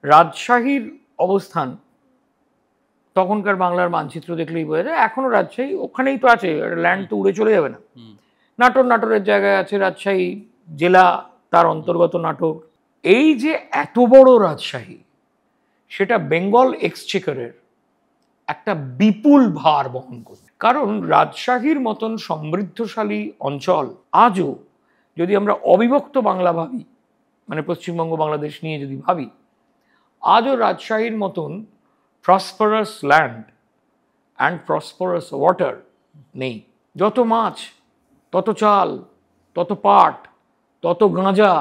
রাজশাহীর অবস্থান তখনকার বাংলার মানচিত্র দেখলেই বোঝা যায়। এখনো রাজশাহী ওখানেই তো আছে, ল্যান্ড তো উড়ে চলে যাবে না। নাটোরের জায়গায় আছে রাজশাহী জেলা, তার অন্তর্গত নাটোর। এই যে এত বড় রাজশাহী, সেটা বেঙ্গল এক্সচেকারের একটা বিপুল ভার বহন করে। কারণ রাজশাহীর মতন সমৃদ্ধশালী অঞ্চল আজও, যদি আমরা অবিভক্ত বাংলা ভাবি, মানে পশ্চিমবঙ্গ বাংলাদেশ নিয়ে যদি ভাবি, আজও রাজশাহীর মতন prosperous land and prosperous water নেই। যত মাছ, তত চাল, তত পাট, তত গাঁজা,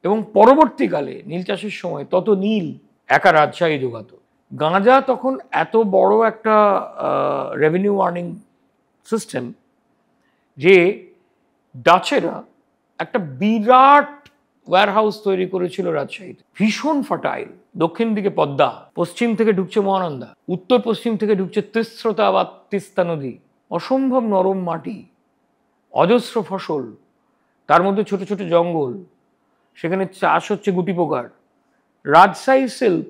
এবং পরবর্তীকালে নীল চাষের সময় তত নীল একা রাজশাহী যোগাতো। গাঁজা তখন এত বড় একটা রেভিনিউ আর্নিং সিস্টেম যে ডাচেরা একটা বিরাট ওয়্যারহাউস তৈরি করেছিল রাজশাহীতে, ভীষণ ফার্টাইল। দক্ষিণ দিকে পদ্মা, পশ্চিম থেকে ঢুকছে মহানন্দা, উত্তর পশ্চিম থেকে ঢুকছে তিস্রোতা বা তিস্তা নদী, অসম্ভব নরম মাটি, অজস্র ফসল, তার মধ্যে ছোট ছোট জঙ্গল, সেখানে চাষ হচ্ছে গুটি পোকার। Rajshahi silk,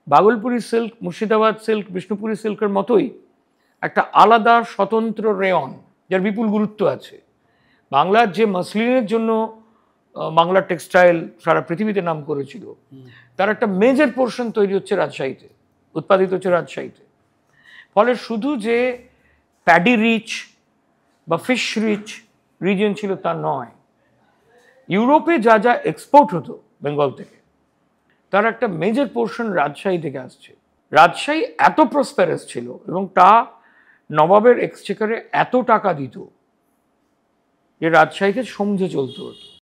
Bhagalpuri silk, Murshidabad silk, Bishnupuri সিল্কের মতোই একটা আলাদা স্বতন্ত্র রেয়ন, যার বিপুল গুরুত্ব আছে। বাংলার যে মাসলিনের জন্য বাংলার টেক্সটাইল সারা পৃথিবীতে নাম করেছিল, তার একটা মেজর পোর্শন তৈরি হচ্ছে রাজশাহীতে, উৎপাদিত হচ্ছে রাজশাহীতে। ফলে শুধু যে প্যাডি রিচ বা ফিশ রিচ রিজন ছিল তা নয়, ইউরোপে যা যা এক্সপোর্ট হতো বেঙ্গল থেকে, তার একটা মেজর পোর্শন রাজশাহী থেকে আসছে। রাজশাহী এত প্রসপেরাস ছিল এবং তা নবাবের এক্সচেকারে এত টাকা দিত যে রাজশাহীকে সমঝে চলতে হতো।